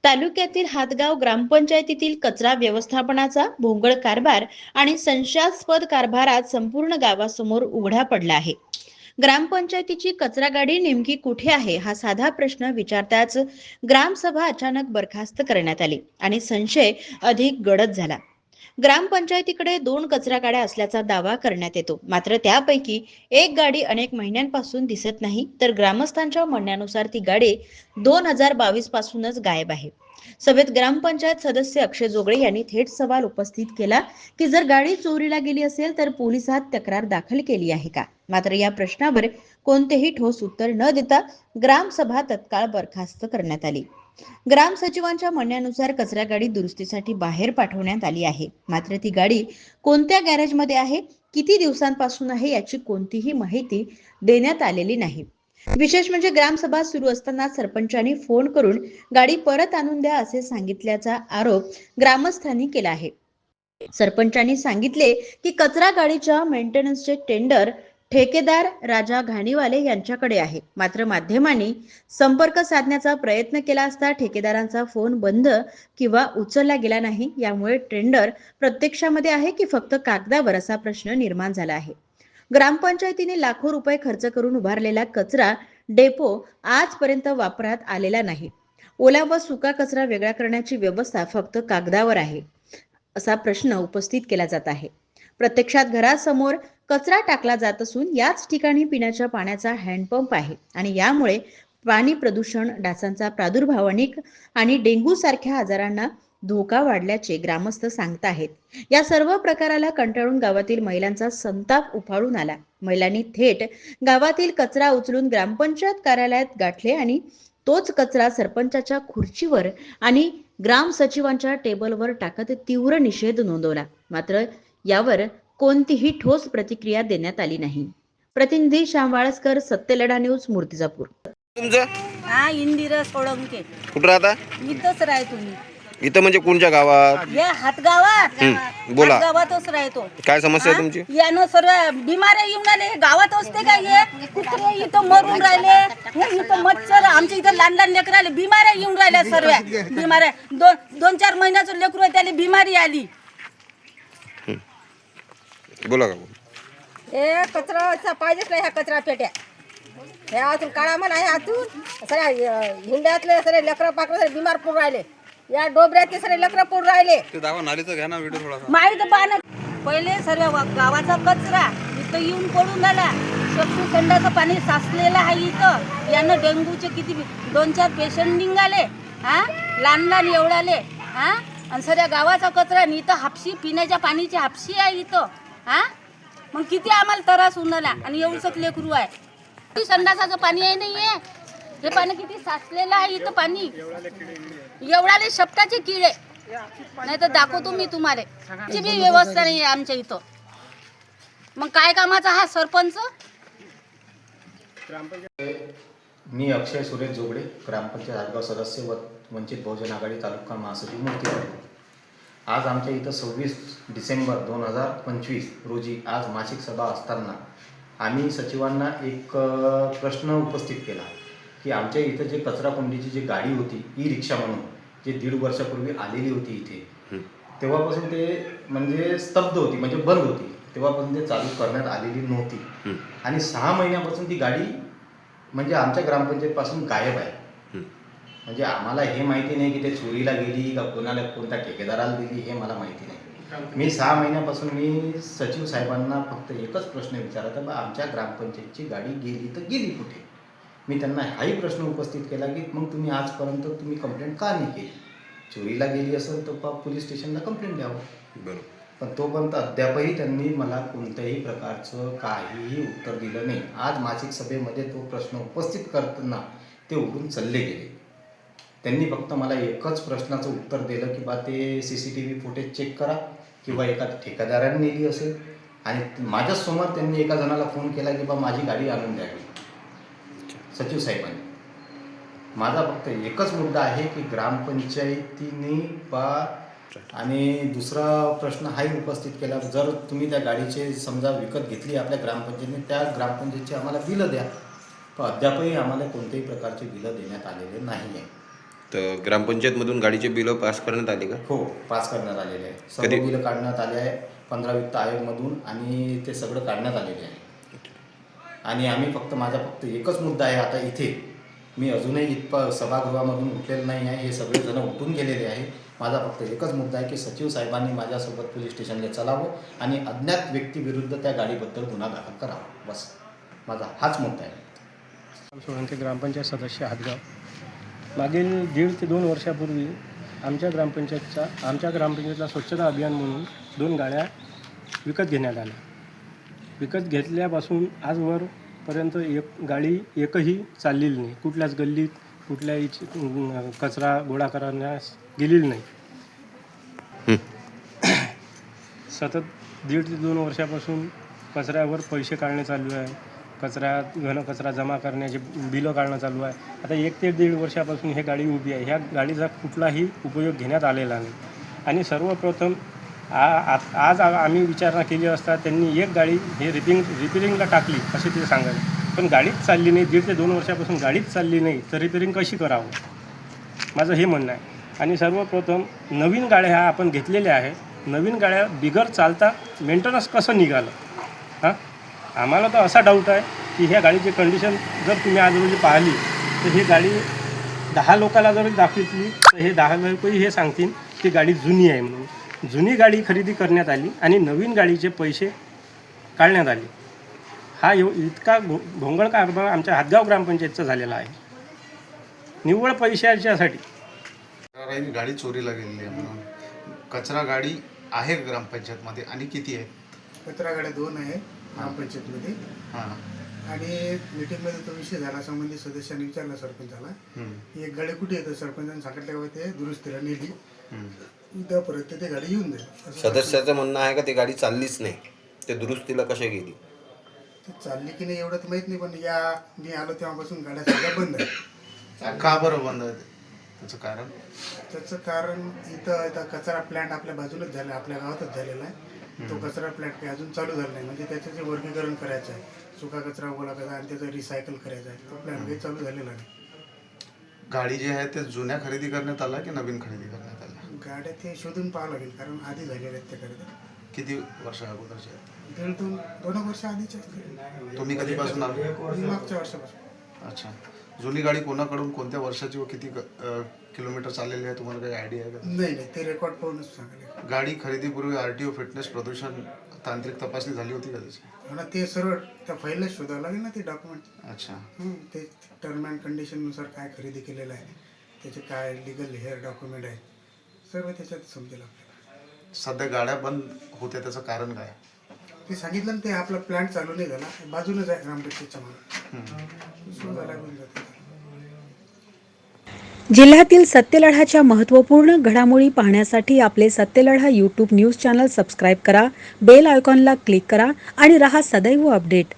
तालुक्यातील हातगाव ग्रामपंचायतीतील कचरा व्यवस्थापनाचा भोंगळ कारभार आणि संशयास्पद कारभारात संपूर्ण गावासमोर उघडा पडला आहे. ग्रामपंचायतीची कचरा गाडी नेमकी कुठे आहे हा साधा प्रश्न विचारताच ग्रामसभा अचानक बरखास्त करण्यात आली आणि संशय अधिक गडद झाला. ग्रामपंचायतीकडे 2 कचरा गाड्या असल्याचा दावा करण्यात येतो, मात्र त्यापैकी एक गाडी अनेक महिन्यांपासून दिसत नाही, तर ग्रामस्थांच्या म्हणण्यानुसार ती गाडी 2022 पासूनच गायब आहे. सभेत ग्रामपंचायत सदस्य अक्षय जोगळे यांनी थेट सवाल उपस्थित केला की जर गाडी चोरीला गेली असेल तर पोलिसात तक्रार दाखल केली आहे का. मात्र या प्रश्नावर कोणतेही ठोस उत्तर न देता ग्रामसभा तत्काळ बरखास्त करण्यात आली. ग्राम सचिवांच्या म्हणण्यानुसार कचरा गाडी दुरुस्तीसाठी बाहेर पाठवण्यात आली आहे, मात्र ती गाडी कोणत्या गॅरेजमध्ये आहे, किती दिवसांपासून आहे याची कोणतीही माहिती देण्यात आलेली नाही. विशेष म्हणजे ग्रामसभा सुरू असताना सरपंचांनी फोन करून गाडी परत आणून द्या असे सांगितल्याचा आरोप ग्रामस्थांनी केला आहे. सरपंचांनी सांगितले की कचरा गाडीच्या मेंटेनन्सचे टेंडर ठेकेदार राजा घाणीवाले यांच्याकडे आहे, मात्र माध्यमांनी संपर्क साधण्याचा प्रयत्न केला असता ठेकेदारांचा फोन बंद किंवा उचलला गेला नाही. यामुळे टेंडर प्रत्यक्षामध्ये आहे की फक्त कागदावर असा प्रश्न निर्माण झाला आहे. ग्रामपंचायतीने लाखो रुपये खर्च करून उभारलेला कचरा डेपो आजपर्यंत वापरात आलेला नाही. ओला व सुका कचरा वेगळा करण्याची व्यवस्था फक्त कागदावर आहे असा प्रश्न उपस्थित केला जात आहे. प्रत्यक्षात घरासमोर कचरा टाकला जात असून याच ठिकाणी पिण्याच्या पाण्याचा हँडपंप आहे आणि यामुळे पाणी प्रदूषण, डासांचा प्रादुर्भाव आणि डेंग्यू सारख्या आजारांना धोका वाढल्याचे ग्रामस्थ सांगत आहेत. या सर्व प्रकाराला कंटाळून गावातील महिलांचा संताप उफाळून आला. महिलांनी थेट गावातील कचरा उचलून ग्रामपंचायत कार्यालयात गाठले आणि तोच कचरा सरपंचाच्या खुर्चीवर आणि ग्राम सचिवांच्या टेबलवर टाकत तीव्र निषेध नोंदवला. मात्र यावर कोणतीही ठोस प्रतिक्रिया देण्यात आली नाही. प्रतिनिधी श्याम वाळस्कर, सत्यलढा न्यूज, मूर्तिजापूर. तुमचं हा, इंदिरा सोळंके. कुठं राहता? इथंच राहतो मी. इथं म्हणजे कोणत्या गावात? या हातगावात. बोला. हातगावातच राहतो. काय समस्या आहे तुमची? यानं सर्व बिमाऱ्या येऊन आले. गावात असते का हे कुत्रे इथं मरून राहिले, हे इथं मच्छर, आमच्या इथं लहान लहान लेकर आले, बिमाऱ्या येऊन राहिल्या. सर्व बिमाऱ्या 2-4 महिन्याचं लेकरू आहे त्याला बिमारी आली. बोला का? हे कचरा पाहिजेच नाही. ह्या कचरा पेट्या हे अजून काळा मला आहे. आतून सगळ्या हिंड्यातले सगळे लेकरं पाकडे सगळे बिमार पडून राहिले. या डोबऱ्यातले सगळे लेकरं पडून राहिले. ते दावा नालीचं घ्या ना व्हिडिओ थोडासा. माहित पाहणं पहिले सर्व गावाचा कचरा इथं येऊन पडून राहिला. शक्ती खंडाचं पाणी साचलेलं आहे इथं. यानं डेंग्यूचे किती 2-4 पेशंट निघाले. हा, लहान लहान एवढाले. हा, आणि सगळ्या गावाचा कचरा आणि इथं हापशी, पिण्याच्या पाण्याची हापशी आहे इथं. हा, मग किती आम्हाला त्रास होणार. आणि एवढंच लेकरू आहे. संडासाचं पाणी आहे नाहीये. हे पाणी किती साचलेलं आहे इथं. पाणी एवढाले शेपटाचे किडे. नाही तर दाखवतो मी तुम्हाला. ची बी व्यवस्था नाही आहे आमच्या इथं. मग काय कामाचा हा सरपंच? मी अक्षय सुरेश जोगळे, ग्रामपंचायत हातगाव सदस्य व वंचित बहुजन आघाडी तालुका महासचिव मूर्तिजापूर. आज आमच्या इथं 26 डिसेंबर 2025 रोजी आज मासिक सभा असताना आम्ही सचिवांना एक प्रश्न उपस्थित केला की आमच्या इथं जे कचरा कुंडीची जी गाडी होती, ई रिक्षा म्हणून, जे 1.5 वर्षापूर्वी आलेली होती इथे, तेव्हापासून ते म्हणजे स्तब्ध होती, म्हणजे बंद होती. तेव्हापासून ते चालू करण्यात आलेली नव्हती आणि 6 महिन्यापासून ती गाडी म्हणजे आमच्या ग्रामपंचायतपासून गायब आहे. म्हणजे आम्हाला हे माहिती नाही की ते चोरीला गेली का कोणत्या ठेकेदाराला दिली, हे मला माहिती नाही. मी 6 महिन्यापासून मी सचिव साहेबांना फक्त एकच प्रश्न विचारला, बा आमच्या ग्रामपंचायतची गाडी गेली तर गेली कुठे. मी त्यांना हाही प्रश्न उपस्थित केला की मग तुम्ही आजपर्यंत तुम्ही कंप्लेंट का नाही केली? चोरीला गेली असेल तर पोलीस स्टेशनला कंप्लेंट द्यावं. बरोबर. पण तोपर्यंत अद्यापही त्यांनी मला कोणत्याही प्रकारचं काहीही उत्तर दिलं नाही. आज मासिक सभेमध्ये तो प्रश्न उपस्थित करताना ते उठून चालले गेले. त्यांनी फक्त मला एकच प्रश्नाचं उत्तर दिलं की बा ते CCTV फुटेज चेक करा किंवा एका ठेकेदाराने नेली असेल. आणि माझ्यासमोर त्यांनी एका जणाला फोन केला की बा माझी गाडी आणून द्यावी सचिव साहेबांनी. माझा फक्त एकच मुद्दा आहे की ग्रामपंचायतीने आणि दुसरा प्रश्न हाही उपस्थित केला, जर तुम्ही त्या गाडीचे समजा विकत घेतली आपल्या ग्रामपंचायतीने, त्या ग्रामपंचायतची आम्हाला बिलं द्या. पण अद्यापही आम्हाला कोणत्याही प्रकारचे बिलं देण्यात आलेले नाही आहे. तर ग्रामपंचायतमधून गाडीचे बिलं पास करण्यात आले का? हो, पास करण्यात आलेले आहे. सर्व कधी? बिलं काढण्यात आले आहे 15 वित्त आयोगमधून आणि ते सगळं काढण्यात आलेले आहे. आणि आम्ही फक्त एकच मुद्दा आहे आता इथे. मी अजूनही इथं सभागृहामधून उठलेलं नाही आहे. हे सगळेजण उठून गेलेले आहे. माझा फक्त एकच मुद्दा आहे की सचिव साहेबांनी माझ्यासोबत पोलीस स्टेशनला चलावं आणि अज्ञात व्यक्तीविरुद्ध त्या गाडीबद्दल गुन्हा दाखल करावा. बस माझा हाच मुद्दा आहे. सोळंके ग्रामपंचायत सदस्य हातगाव. मागील 1.5 ते 2 वर्षापूर्वी आमच्या ग्रामपंचायतला स्वच्छता अभियान म्हणून 2 गाड्या विकत घेण्यात आल्या. विकत घेतल्यापासून आजवरपर्यंत एक गाडी एकही चाललेली नाही. कुठल्याच गल्लीत कुठल्याही कचरा गोळा करण्यास गेलेली नाही. सतत 1.5 ते 2 वर्षापासून कचऱ्यावर पैसे काढणे चालू आहे. घनकचरा जमा करण्याचे बिलं काढणं चालू आहे. आता 1 ते 1.5 वर्षापासून हे गाडी उभी आहे. ह्या गाडीचा कुठलाही उपयोग घेण्यात आलेला नाही. आणि सर्वप्रथम आज आम्ही विचारणा केली असता त्यांनी एक गाडी हे रिपेरिंगला टाकली असे ते सांगायला. पण गाडीच चालली नाही. 1.5 ते 2 वर्षापासून गाडीच चालली नाही तर रिपेरिंग कशी करावं माझं हे म्हणणं आहे. आणि सर्वप्रथम नवीन गाड्या ह्या आपण घेतलेल्या आहे. नवीन गाड्या बिगर चालता मेंटेनन्स कसं निघालं हां. आम्हाला तर असा डाऊट आहे की ह्या गाडीची कंडिशन जर तुम्ही आज रोजी पाहिली तर ही गाडी 10 लोकांना जर दाखवली तर हे 10 लोकही हे सांगतील की गाडी जुनी आहे म्हणून. जुनी गाडी खरेदी करण्यात आली आणि नवीन गाडीचे पैसे काढण्यात आले. हा इतका भोंगळ कारभार आमच्या हातगाव ग्रामपंचायतचा झालेला आहे निव्वळ पैशाच्यासाठी. गाडी चोरीला गेलेली आहे म्हणून. कचरा गाडी आहे ग्रामपंचायतमध्ये आणि किती आहे? कचरा गाड्या 2 आहे ग्रामपंचायतमध्ये. हां. आणि मीटिंगमध्ये तो विषय झाला. संबंधित सदस्यांनी विचारला सरपंचाला एक गाडी कुठे येतं. सरपंचांनी सांगितल्यावर ते दुरुस्तीला नेली. उद्यापर्यंत ते गाडी येऊन जाईल. सदस्याचं म्हणणं आहे का ती गाडी चाललीच नाही, ते दुरुस्तीला कशा गेली? ती चालली की नाही एवढं तर माहीत नाही. पण मी आलो तेव्हापासून गाड्या सगळ्या बंद आहे. का बरं बंद आहे? त्याचं कारण? त्याचं कारण इथं कचरा प्लॅन्ट आपल्या बाजूलाच झाला, आपल्या गावातच झालेला आहे. तो कचरा प्लॅन्ट काही अजून चालू झाला नाही. म्हणजे त्याचं जे वर्गीकरण करायचं आहे, सुका कचरा ओला कचरा आणि त्याचं रिसायकल करायचं आहे, तो प्लॅन्ट काही चालू झालेला नाही. गाडी जे आहे ते जुन्या खरेदी करण्यात आला की नवीन खरेदी करण्यात आला? गाड्या ते शोधून पाहावं लागेल कारण आधी झालेल्या आहेत त्या खरेदी. किती वर्ष अगोदरचे आहेत? 1.5-2 वर्ष आधीचे असतील. तुम्ही कधीपासून आले? मागच्या वर्षापासून. अच्छा. जुनी गाडी कोणाकडून कोणत्या वर्षाची व किती किलोमीटर चाललेली आहे तुम्हाला काही आयडिया आहे का? नाही ते रेकॉर्ड पाहूनच सांगायला. गाडी खरेदीपूर्वी RTO फिटनेस प्रदूषण तांत्रिक तपासणी झाली होती का त्याची? ना ते सर्व त्या फाईलच शोधावं लागेल ना ते डॉक्युमेंट. अच्छा. ते टर्म अँड कंडिशननुसार काय खरेदी केलेलं आहे, त्याचे काय लिगल हेअर डॉक्युमेंट आहे, सर्व त्याच्यात समजेल आपल्याला. सध्या गाड्या बंद होत्या त्याचं कारण काय? ते सांगितलं ना ते आपला प्लॅन्ट चालू नाही झाला. बाजूनच आहे ग्रामपंचायतच्या मला शोधायला लागून जाते. जिल्ह्यातील सत्यलढाच्या महत्त्वपूर्ण घडामोडी पाहण्यासाठी आपले Satyaladha YouTube news channel subscribe करा, बेल आयकॉनला क्लिक करा आणि रहा सदैव अपडेट.